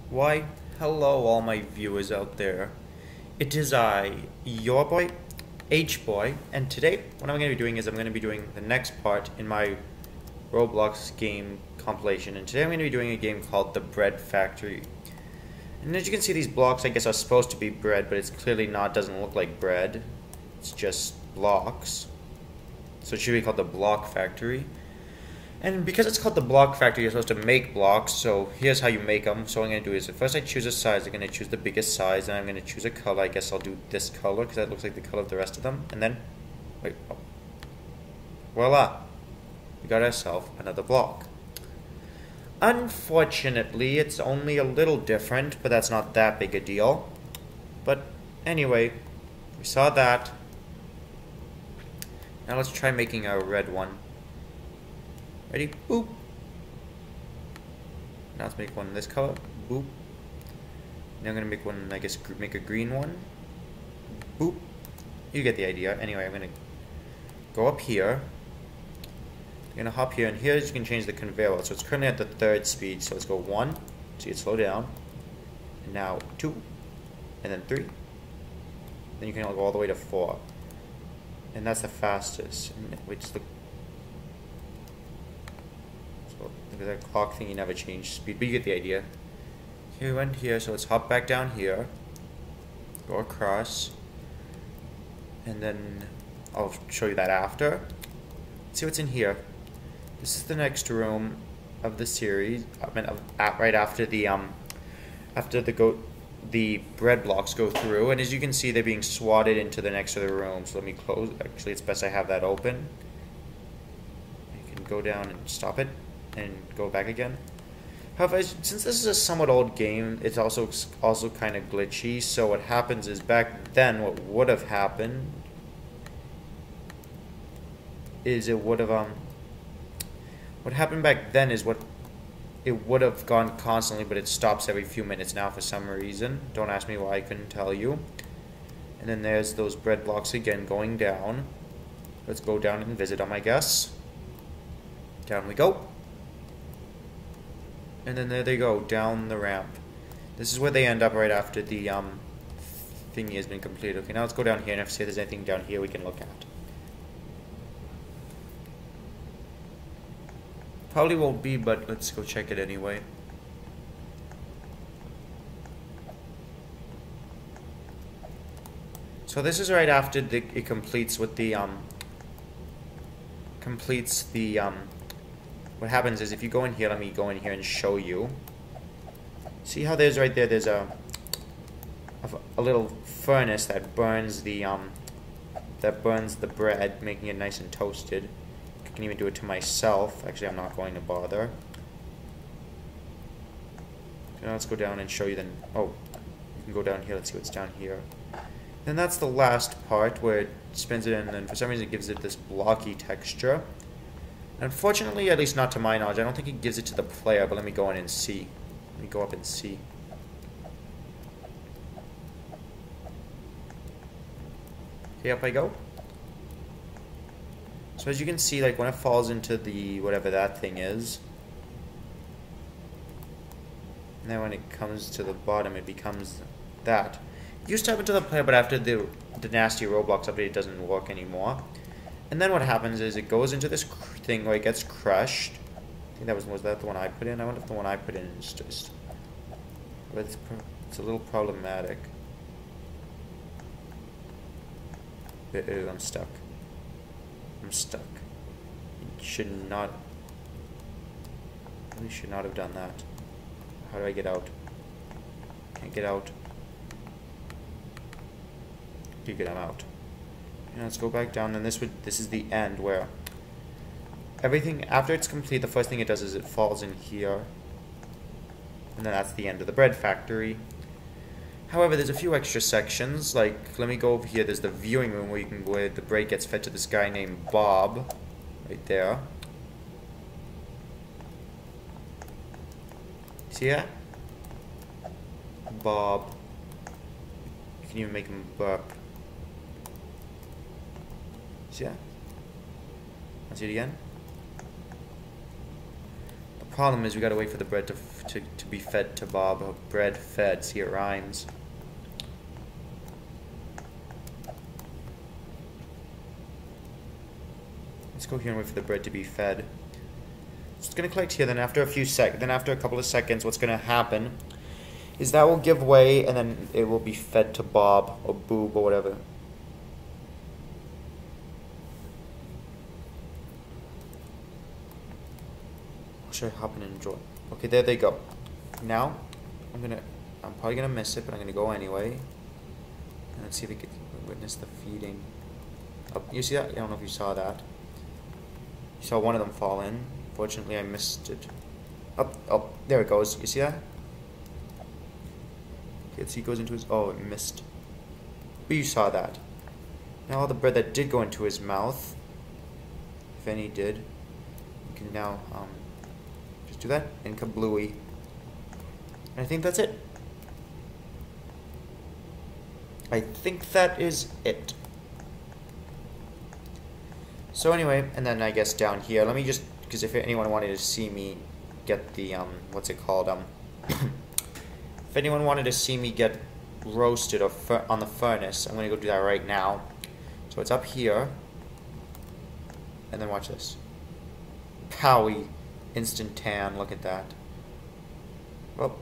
Why, hello all my viewers out there. It is I, your boy, H-Boy, and today what I'm going to be doing is I'm going to be doing the next part in my Roblox game compilation, and today I'm going to be doing a game called The Bread Factory. And as you can see, these blocks I guess are supposed to be bread, but it's clearly not, doesn't look like bread. It's just blocks. So it should be called The Block Factory. And because it's called the block factory, you're supposed to make blocks, so here's how you make them. So what I'm going to do is, first I choose a size, I'm going to choose the biggest size, and I'm going to choose a color. I guess I'll do this color, because that looks like the color of the rest of them. And then, wait, oh. Voila! We got ourselves another block. Unfortunately, it's only a little different, but that's not that big a deal. But anyway, we saw that. Now let's try making a red one. Ready? Boop. Now let's make one this color. Boop. Now I'm gonna make one, I guess, make a green one. Boop. You get the idea. Anyway, I'm gonna go up here. I'm gonna hop here, and here you can change the conveyor belt. So it's currently at the 3rd speed. So let's go 1. See it slow down. And now 2. And then 3. Then you can go all the way to 4. And that's the fastest. And wait, just look. Look at that clock thing, you never change speed, but you get the idea. Here we went here, so let's hop back down here. Go across. And then I'll show you that after. Let's see what's in here. This is the next room of the series. I mean, right after the bread blocks go through, and as you can see, they're being swatted into the next other room. So let me close. Actually, it's best I have that open. You can go down and stop it. And go back again. However, since this is a somewhat old game, it's also kind of glitchy. So what happens is, back then, what would have happened is what happened back then is it would have gone constantly, but it stops every few minutes now for some reason. Don't ask me why, I couldn't tell you. And then there's those bread blocks again going down. Let's go down and visit them, I guess. Down we go. And then there they go, down the ramp. This is where they end up right after the thingy has been completed. Okay, now let's go down here, and if there's anything down here we can look at. Probably won't be, but let's go check it anyway. So this is right after it completes with the what happens is, if you go in here, let me go in here and show you. See how there's right there, there's a little furnace that burns the bread, making it nice and toasted. I can even do it to myself. Actually, I'm not going to bother. Okay, now let's go down and show you then. Oh, you can go down here, let's see what's down here. Then that's the last part where it spins it in, and then for some reason it gives it this blocky texture. Unfortunately, at least not to my knowledge, I don't think it gives it to the player, but let me go in and see. Let me go up and see. Okay, up I go. So as you can see, like when it falls into the whatever that thing is, and then when it comes to the bottom, it becomes that. It used to happen to the player, but after the nasty Roblox update, it doesn't work anymore. And then what happens is it goes into this thing where it gets crushed. I think was that the one I put in? I wonder if the one I put in is just... But it's a little problematic. I'm stuck. I'm stuck. You should not... Really should not have done that. How do I get out? Can't get out. You get them out. And let's go back down, and this is the end where everything, after it's complete, the first thing it does is it falls in here, and then that's the end of the bread factory. However, there's a few extra sections, like, let me go over here, there's the viewing room where the bread gets fed to this guy named Bob, right there. See that? Bob. You can even make him burp. See that? Let's see it again. The problem is we gotta wait for the bread to be fed to Bob, or bread fed, see it rhymes. Let's go here and wait for the bread to be fed. So it's gonna collect here, then after a couple of seconds, what's gonna happen is that will give way, and then it will be fed to Bob, or Boob, or whatever. Should I hop in and enjoy? Okay, there they go. Now, I'm probably gonna miss it, but I'm gonna go anyway. And let's see if we can witness the feeding. Oh, you see that? I don't know if you saw that. You saw one of them fall in. Fortunately, I missed it. Oh, there it goes. You see that? Okay, let's see, it goes into his, oh, it missed. But you saw that. Now all the bread that did go into his mouth, if any did, you can now, just do that, and kablooey. And I think that's it. I think that is it. So anyway, and then I guess down here, let me just, because if anyone wanted to see me get the, what's it called, if anyone wanted to see me get roasted or on the furnace, I'm going to go do that right now. So it's up here, and then watch this. Powie, instant tan, look at that. Well,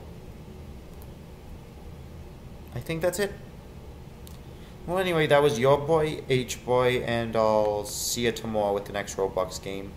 I think that's it. Well, anyway, that was your boy, H-Boy, and I'll see you tomorrow with the next Roblox game.